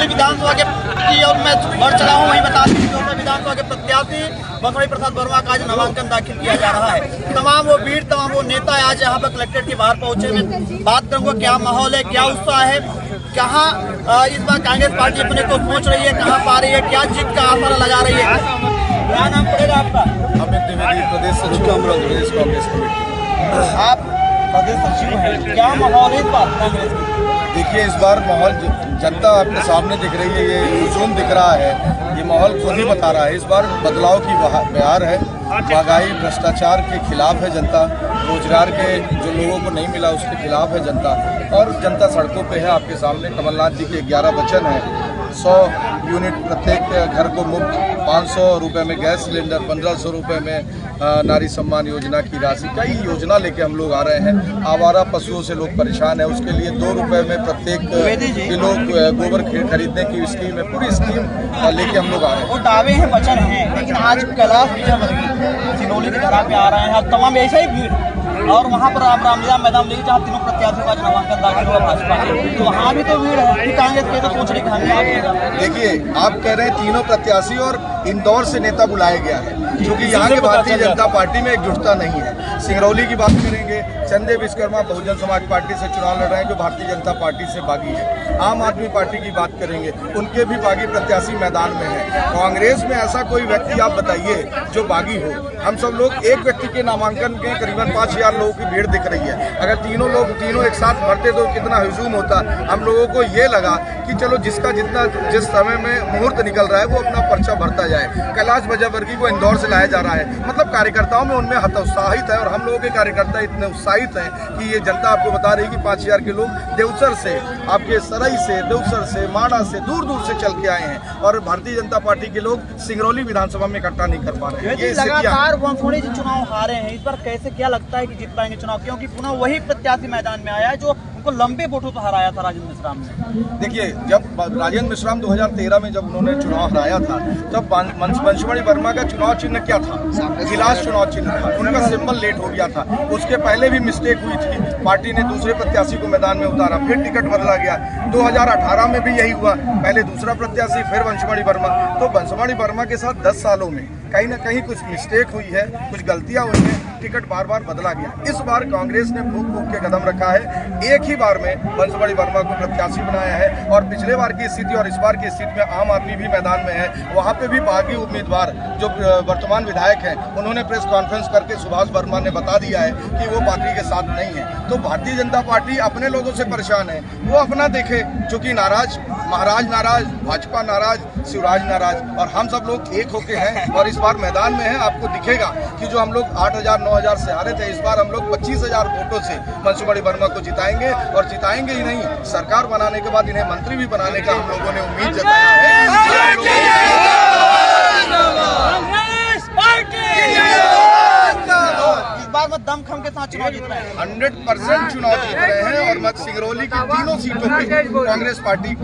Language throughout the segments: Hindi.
सिंगरौली विधानसभा के की और मैं बढ़ चला हूँ वहीं बता दें कि विधानसभा के प्रत्याशी बंसवाड़ी प्रसाद वर्मा का आज नामांकन दाखिल किया जा रहा है। तमाम वो भीड़, तमाम वो नेता आज यहाँ पर कलेक्ट्रेट के बाहर पहुंचे। मैं बात करूँगा क्या माहौल है, क्या उत्साह है, कहाँ इस बार कांग्रेस पार्टी अपने को पहुँच रही है, कहाँ पा रही है, क्या जीत का आंकड़ा लगा रही है। क्या नाम पड़ेगा आपका? अमित द्विवेदी, प्रदेश सचिव प्रदेश कांग्रेस कमेटी। आप प्रदेश सचिव हैं, क्या माहौल है इस बार कांग्रेस की? देखिए, इस बार माहौल जनता आपके सामने दिख रही है, ये हुजूम दिख रहा है, ये माहौल खुद ही बता रहा है। इस बार बदलाव की बहार है, महंगाई भ्रष्टाचार के खिलाफ है जनता, रोजगार के जो लोगों को नहीं मिला उसके खिलाफ है जनता, और जनता सड़कों पे है। आपके सामने कमलनाथ जी के 11 वचन हैं, 100 यूनिट प्रत्येक घर को मुफ्त, 500 रुपये में गैस सिलेंडर, 1500 रुपये में नारी सम्मान योजना की राशि, कई योजना लेके हम लोग आ रहे हैं। आवारा पशुओं से लोग परेशान है, उसके लिए 2 रुपये में प्रत्येक किलो गोबर खरीदने की स्कीम है, पूरी स्कीम लेके हम लोग आ रहे हैं। वो दावे हैं, वचन हैं, लेकिन आज कैलाश सिंगरौली की धरा पे आ रहे हैं, तमाम ऐसा ही भीड़, और वहाँ पर आप रामलीला मैदान लेके जहाँ तीनों प्रत्याशियों का नामांकन दाखिल हुआ भाजपा के, तो वहाँ भी तो भीड़ है। कांग्रेस के तो सोच रही है। देखिए, आप कह रहे हैं तीनों प्रत्याशी, और इंदौर से नेता बुलाया गया है, क्योंकि यहाँ के भारतीय जनता पार्टी में एकजुटता नहीं है। सिंगरौली की बात करेंगे, संजय विश्वकर्मा बहुजन समाज पार्टी से चुनाव लड़ रहे हैं, जो भारतीय जनता पार्टी से बागी है। आम आदमी पार्टी की बात करेंगे, उनके भी बागी प्रत्याशी मैदान में है। कांग्रेस में ऐसा कोई व्यक्ति आप बताइए जो बागी हो। हम सब लोग एक व्यक्ति के नामांकन के करीबन 5000 लोगों की भीड़ दिख रही है। अगर तीनों एक साथ भरते तो कितना हुजूम होता। हम लोगों को ये लगा कि चलो जिसका जिस समय में मुहूर्त निकल रहा है वो अपना पर्चा भरता जाए। कैलाश विजयवर्गीय को इंदौर से लाया जा रहा है, मतलब कार्यकर्ताओं में उनमें हतोत्साहित है, और हम लोगों के कार्यकर्ता इतने उत्साहित हैं कि ये जनता आपको बता रही है कि 5000 के लोग देवसर से, आपके सरई से, देवसर से, माड़ा से, दूर दूर से चल के आए हैं, और भारतीय जनता पार्टी के लोग सिंगरौली विधानसभा में इकट्ठा नहीं कर पा रहे हैं। ये लगातार बंसवाड़ी जी चुनाव हारे हैं, इस बार कैसे, क्या लगता है कि जीत पाएंगे चुनाव, क्योंकि पुनः वही प्रत्याशी मैदान में आया है जो उनको लंबे वोटों से हराया था राजेंद्र मिश्राम ने। देखिए, जब राजेंद्र मिश्राम 2013 में जब उन्होंने चुनाव हराया था, तब बंसवाड़ी वर्मा का चुनाव चिन्ह क्या था? गिलास चुनाव चिन्ह था, उनका सिंबल लेट हो गया था। उसके पहले भी मिस्टेक हुई थी, पार्टी ने दूसरे प्रत्याशी को मैदान में उतारा, फिर टिकट बदला गया। 2018 में भी यही हुआ, पहले दूसरा प्रत्याशी, फिर बंसवाड़ी वर्मा। तो बंसवाड़ी वर्मा के साथ 10 सालों में कहीं ना कहीं कुछ मिस्टेक हुई है, कुछ गलतियां हुई हैं, टिकट बार बार बदला गया। इस बार कांग्रेस ने फूक फूक के कदम रखा है, एक ही बार में बंसवाड़ी वर्मा को प्रत्याशी बनाया है, और पिछले बार की स्थिति और इस बार की स्थिति में आम आदमी भी मैदान में है। वहाँ पे भी बागी उम्मीदवार जो वर्तमान विधायक हैं, उन्होंने प्रेस कॉन्फ्रेंस करके सुभाष वर्मा ने बता दिया है कि वो पार्टी के साथ नहीं है। तो भारतीय जनता पार्टी अपने लोगों से परेशान है, वो अपना देखे, चूंकि नाराज, महाराज नाराज, भाजपा नाराज, शिवराज नाराज, और हम सब लोग एक होके हैं, और इस बार मैदान में है। आपको दिखेगा कि जो हम लोग 8000 9000 से हारे थे, इस बार हम लोग 25000 वोटों से बंसवाड़ी वर्मा को जिताएंगे, और जिताएंगे ही नहीं, सरकार बनाने के बाद इन्हें मंत्री भी बनाने का हम लोगों ने उम्मीद जताया है। दम खम के साथ चुनाव जीत रहे हैं, 100% चुनाव जीत रहे हैं, और मत सिंगरौली की तीनों सीटों पे कांग्रेस पार्टी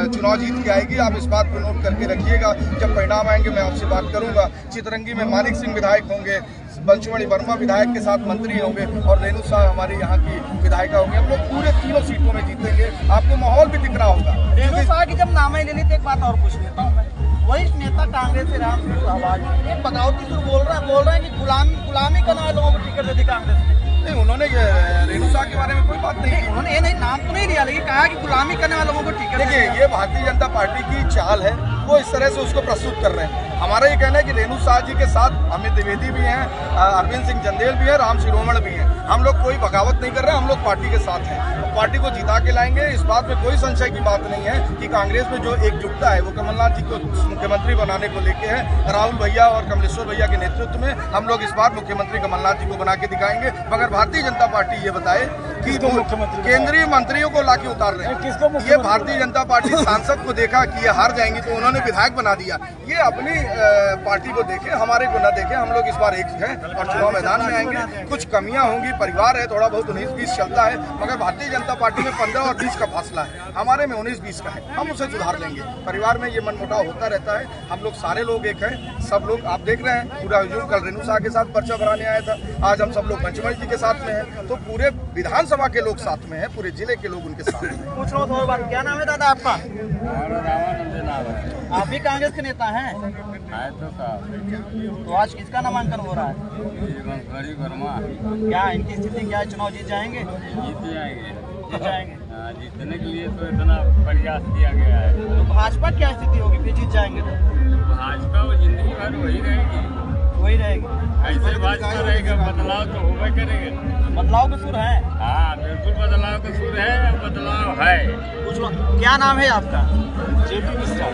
चुनाव जीत के आएगी। आप इस बात को नोट करके रखिएगा, जब परिणाम आएंगे मैं आपसे बात करूंगा। चितरंगी में मानिक सिंह विधायक होंगे, बंसवाड़ी वर्मा विधायक के साथ मंत्री होंगे, और रेणु साह हमारी यहाँ की विधायिका होंगे। हम लोग पूरे तीनों सीटों में जीतेंगे, आपको माहौल भी दिख रहा होगा। रेणु साह की जब नाम ले ली तो एक बात और पूछ लेता हूँ मैं, वरिष्ठ नेता कांग्रेस से राम आवाज बगावती सुर बोल रहे हैं कि गुलामी करने वाले लोगों को टिकट दे दी कांग्रेस ने। नहीं, उन्होंने रेणु साह के बारे में कोई बात नहीं की। उन्होंने ये नहीं, नाम तो नहीं लिया, लेकिन कहा कि गुलामी करने वाले लोगों को टिकट। देखिए, ये भारतीय जनता पार्टी की चाल है, वो इस तरह से उसको प्रस्तुत कर रहे हैं। हमारा ये कहना है कि रेणु साह जी के साथ अमित द्विवेदी भी हैं, अरविंद सिंह चंदेल भी हैं, राम शिरोमण भी हैं। हम लोग कोई बगावत नहीं कर रहे हैं, हम लोग पार्टी के साथ हैं, पार्टी को जिता के लाएंगे। इस बात में कोई संशय की बात नहीं है कि कांग्रेस में जो एकजुटता है वो कमलनाथ जी को मुख्यमंत्री बनाने को लेके है। राहुल भैया और कमलेश्वर भैया के नेतृत्व में हम लोग इस बार मुख्यमंत्री कमलनाथ जी को बना के दिखाएंगे। मगर भारतीय जनता पार्टी ये बताए कि केंद्रीय मंत्रियों को लाके उतार रहे हैं। ये भारतीय जनता पार्टी सांसद को देखा कि ये हार जाएंगी तो उन्होंने विधायक बना दिया। ये अपनी पार्टी को देखे, हमारे को न देखे। हम लोग इस बार एक हैं और चुनाव मैदान में आएंगे। कुछ कमियां होंगी, परिवार है, थोड़ा बहुत 19-20 चलता है, मगर भारतीय जनता पार्टी में 15 और 20 का फासला है, हमारे में 19-20 का है। हम उसे सुधार लेंगे। परिवार में ये मनमुटाव होता रहता है, हम लोग सारे लोग एक हैं। सब लोग आप देख रहे हैं, पूरा हुजूम कल रेणु साह के साथ पर्चा भराने आया था, आज हम सब लोग पंचमढ़ी जी के साथ में हैं। तो पूरे विधानसभा के लोग साथ में हैं, पूरे जिले के लोग उनके साथ में। पूछ रहा हूँ, क्या नाम है दादा आपका? आप भी कांग्रेस के नेता हैं? तो आज किसका नामांकन हो रहा है? वर्मा। क्या इनकी स्थिति क्या है? चुनाव जीत जाएंगे? जीत जाएंगे। जीतने के लिए तो इतना प्रयास किया गया है। तो भाजपा क्या स्थिति होगी फिर जीत जाएंगे तो? भाजपा वो जिंदगी भर वही रहेगी। ऐसे भाजपा रहेगा, बदलाव तो होगा करेगा। बदलाव का सुर है? हाँ बिल्कुल बदलाव का सुर है, बदलाव है। क्या नाम है आपका? जेपी मिश्रा।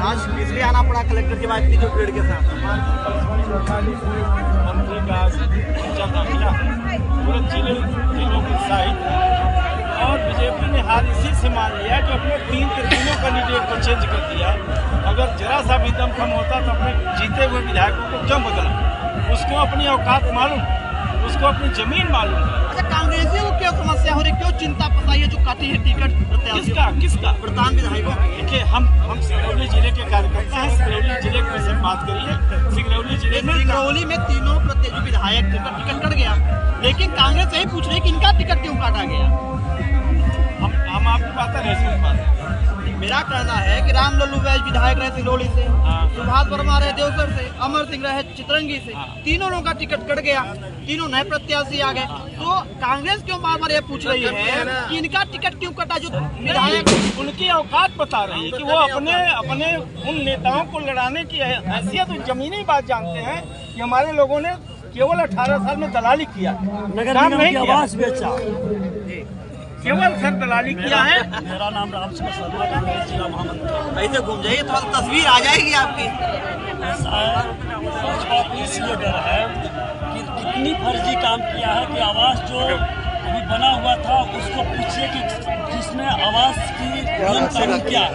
आज इसलिए आना पड़ा कलेक्टर के बाद इतनी जो भीड़ के साथ? मंत्री का जगह मिला, पूरे जिले के लोग उत्साहित हैं और बीजेपी ने हार इसी से मान लिया कि अपने तीनों कैंडिडेट को चेंज कर दिया। अगर जरा सा भी दम कम होता तो अपने जीते हुए विधायकों को क्यों बदला? उसको अपनी औकात मालूम, उसको अपनी जमीन मालूम है। अच्छा, कांग्रेसियों को क्यों समस्या हो रही, क्यों चिंता पसाई है जो काटी है टिकट किसका प्रधान विधायकों की? देखिए, हम सिंगरौली जिले के कार्यकर्ता हैं। सिंगरौली जिले की से बात करिए। सिंगरौली जिले में सिंगरौली में तीनों प्रत्याशी विधायक टिकट कट गया, लेकिन कांग्रेस यही पूछ रही है कि इनका टिकट क्यों काटा गया? हम आपकी बात नहीं सुन पाते। मेरा कहना है कि राम लल्लू वैज विधायक रहे सिंगरौली से, हाँ। सुभाष वर्मा रहे देवसर से, अमर सिंह रहे चितरंगी से, हाँ। तीनों लोगों का टिकट कट गया, तीनों नए प्रत्याशी आ गए। तो कांग्रेस क्यों बार बार ये पूछ रही है कि इनका टिकट क्यों कटा? जो विधायक उनकी औकात बता रही है कि वो अपने उन नेताओं को लड़ाने की हैसियत जमीनी बात जानते हैं कि हमारे लोगों ने केवल 18 साल में दलाली किया, नगर निगम की आवास बेचा, केवल सर दलाली किया है। मेरा नाम रामचंद्र शर्मा, कांग्रेस जिला महामंत्री। ऐसे घूम जाइए थोड़ा तस्वीर आ जाएगी आपकी। ऐसा है, भाजपा को इसलिए डर है कि कितनी फर्जी काम किया है कि आवास जो अभी बना हुआ था उसको पूछिए कि जिसने आवास की नियम कानून क्या है।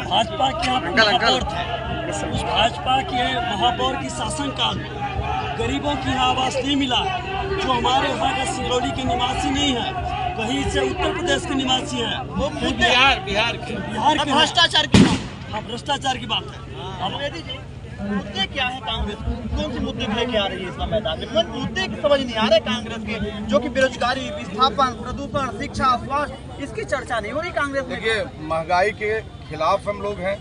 भाजपा के यहाँ महापौर थे, उस भाजपा के महापौर की शासनकाल में गरीबों की यहाँ आवास नहीं मिला, जो हमारे यहाँ के सिंगरौली के निवासी नहीं है, कहीं से उत्तर प्रदेश के निवासी हैं, वो बिहार के भ्रष्टाचार की बात। हाँ, भ्रष्टाचार की बात है। द्विवेदी जी, मुद्दे क्या है कांग्रेस? कौन से मुद्दे लेके आ रही है इस मैदान में? मुद्दे की समझ नहीं आ रहे कांग्रेस के, जो कि बेरोजगारी, विस्थापन, प्रदूषण, शिक्षा, स्वास्थ्य, इसकी चर्चा नहीं हो रही कांग्रेस में। देखिए, महंगाई के खिलाफ हम लोग हैं,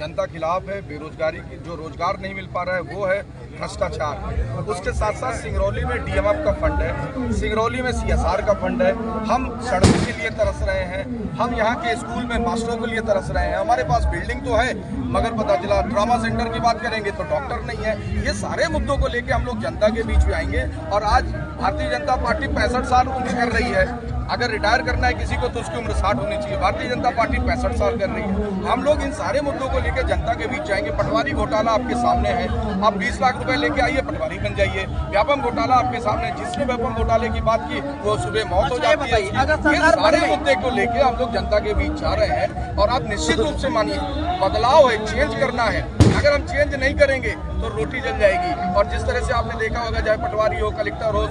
जनता खिलाफ है। बेरोजगारी की जो रोजगार नहीं मिल पा रहा है वो है, भ्रष्टाचार। उसके साथ साथ सिंगरौली में डीएमएफ का फंड है, सिंगरौली में सीएसआर का फंड है। हम सड़कों के लिए तरस रहे हैं, हम यहाँ के स्कूल में मास्टरों के लिए तरस रहे हैं। हमारे पास बिल्डिंग तो है मगर पता चला ट्रॉमा सेंटर की बात करेंगे तो डॉक्टर नहीं है। ये सारे मुद्दों को लेकर हम लोग जनता के बीच में आएंगे। और आज भारतीय जनता पार्टी 65 साल उम्र कर रही है। अगर रिटायर करना है किसी को तो उसकी उम्र 60 होनी चाहिए। भारतीय जनता पार्टी 65 साल कर रही है। हम लोग इन सारे मुद्दों को लेकर जनता के बीच जाएंगे। पटवारी घोटाला आपके सामने है, आप 20 लाख रुपए लेके आइए, पटवारी बन जाइए। व्यापम घोटाला आपके सामने, जिसने व्यापम घोटाले की बात की वो सुबह मौत हो जाती है। ये सारे मुद्दे को लेकर हम लोग जनता के बीच जा रहे हैं। और आप निश्चित रूप से मानिए, बदलाव है, चेंज करना है। अगर हम चेंज नहीं करेंगे तो रोटी जल जाएगी। और जिस तरह से आपने देखा होगा, चाहे पटवारी हो, कलेक्टर हो,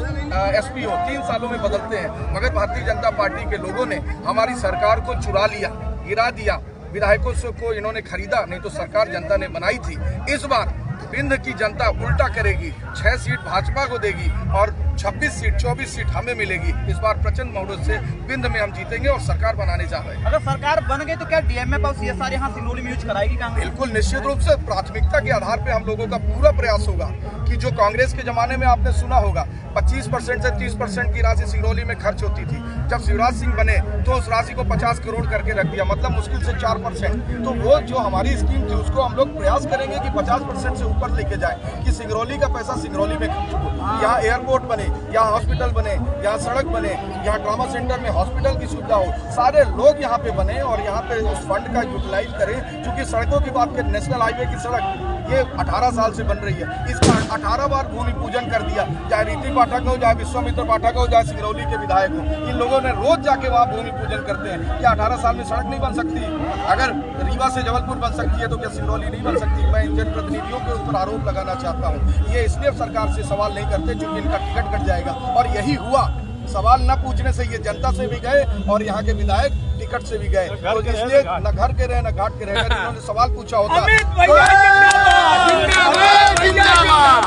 एसपी हो, 3 सालों में बदलते हैं। मगर भारतीय जनता पार्टी के लोगों ने हमारी सरकार को चुरा लिया, गिरा दिया। विधायकों को इन्होंने खरीदा, नहीं तो सरकार जनता ने बनाई थी। इस बार विंध्य की जनता उल्टा करेगी, 6 सीट भाजपा को देगी और 24 सीट हमें मिलेगी। इस बार प्रचंड बहुमत से विंध्य में हम जीतेंगे और सरकार बनाने जा रहे हैं। अगर सरकार बन गई तो क्या डीएमएफ और सीएसआर यहाँ सिंगरौली में यूज कराएगी कांग्रेस? बिल्कुल, निश्चित रूप से प्राथमिकता के आधार पे हम लोगों का पूरा प्रयास होगा कि जो कांग्रेस के जमाने में आपने सुना होगा 25% से 30% की राशि सिंगरौली में खर्च होती थी। जब शिवराज सिंह बने तो उस राशि को 50 करोड़ करके रख दिया, मतलब मुश्किल से 4%। तो वो जो हमारी स्कीम थी उसको हम लोग प्रयास करेंगे कि 50% से ऊपर लेके जाए, कि सिंगरौली का पैसा सिंगरौली में खर्च हो। यहाँ एयरपोर्ट बने, यहाँ हॉस्पिटल बने, यहाँ सड़क बने, यहाँ ट्रॉमा सेंटर में हॉस्पिटल की सुविधा हो, सारे लोग यहाँ पे बने और यहाँ पे उस फंड का यूटिलाइज करें। क्योंकि सड़कों की बात करें, नेशनल हाईवे की सड़क ये 18 साल से बन रही है, इसका 18 बार भूमि पूजन कर दिया। चाहे रीति पाठक हो, चाहे विश्वामित्र पाठक हो, चाहे सिंगरौली के विधायक हो, इन लोगों ने रोज जाके वहाँ भूमि पूजन करते हैं। क्या 18 साल में सड़क नहीं बन सकती? अगर रीवा से जबलपुर बन सकती है तो क्या सिंगरौली नहीं बन सकती? मैं इन जनप्रतिनिधियों के ऊपर आरोप लगाना चाहता हूँ। ये इसलिए सरकार से सवाल नहीं करते क्योंकि इनका टिकट कट जाएगा, और यही हुआ। सवाल न पूछने से ये जनता से भी गए और यहाँ के विधायक टिकट से भी गए। तो इसलिए न घर के रहे न घाट के रहे। अगर इन्होंने सवाल पूछा होता,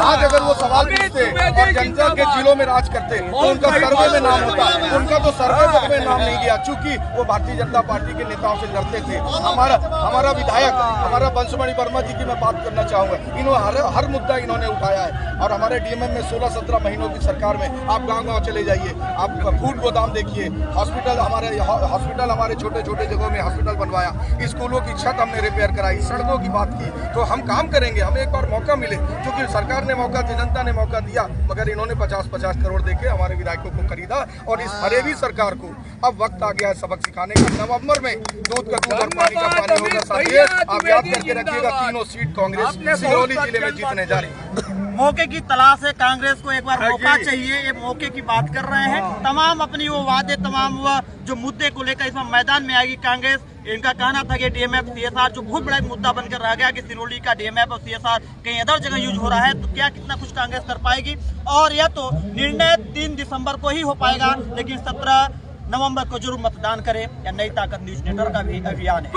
आज अगर वो सवाल पहुंचते और जनता के जिलों में राज करते तो उनका सर्वे में नाम होता। उनका तो सर्वे बुक में नाम नहीं गया, चूंकि वो भारतीय जनता पार्टी के नेताओं से डरते थे। हमारा विधायक, हमारा बंसुमणि वर्मा जी की मैं बात करना चाहूंगा, इन्होंने हर मुद्दा इन्होंने उठाया है। और हमारे डीएमएम में 16-17 महीनों की सरकार में आप गाँव-गाँव चले जाइए, आप फूड गोदाम देखिए, हॉस्पिटल हमारे छोटे छोटे जगहों में हॉस्पिटल बनवाया, स्कूलों की छत हमने रिपेयर कराई, सड़कों की बात की। तो हम काम करेंगे, हमें एक बार मौका मिले, क्योंकि सरकार ने मौका दिया, जनता ने मौका दिया, मगर इन्होंने 50-50 करोड़ देके हमारे विधायकों को खरीदा। और इस फरेबी सरकार को अब वक्त आ गया है सबक सिखाने का। नवंबर में दूध का दूध और पानी का पानी होगा साथियों। आप याद करके रखिएगा, तीनों सीट कांग्रेस सिंगरौली जिले में जीतने जा रही है। मौके की तलाश है, कांग्रेस को एक बार मौका चाहिए, ये मौके की बात कर रहे हैं। तमाम अपनी वो वादे, तमाम वो जो मुद्दे को लेकर इसमें मैदान में आएगी कांग्रेस। इनका कहना था कि डीएमएफ सीएसआर जो बहुत बड़ा एक मुद्दा बनकर रह गया कि सिरोली का डीएमएफ और सीएसआर कहीं अदर जगह यूज हो रहा है, तो क्या कितना कुछ कांग्रेस कर पाएगी। और यह तो निर्णय 3 दिसंबर को ही हो पाएगा, लेकिन 17 नवंबर को जरूर मतदान करें। या नई ताकत न्यूज नेटवर्क का भी अभियान है।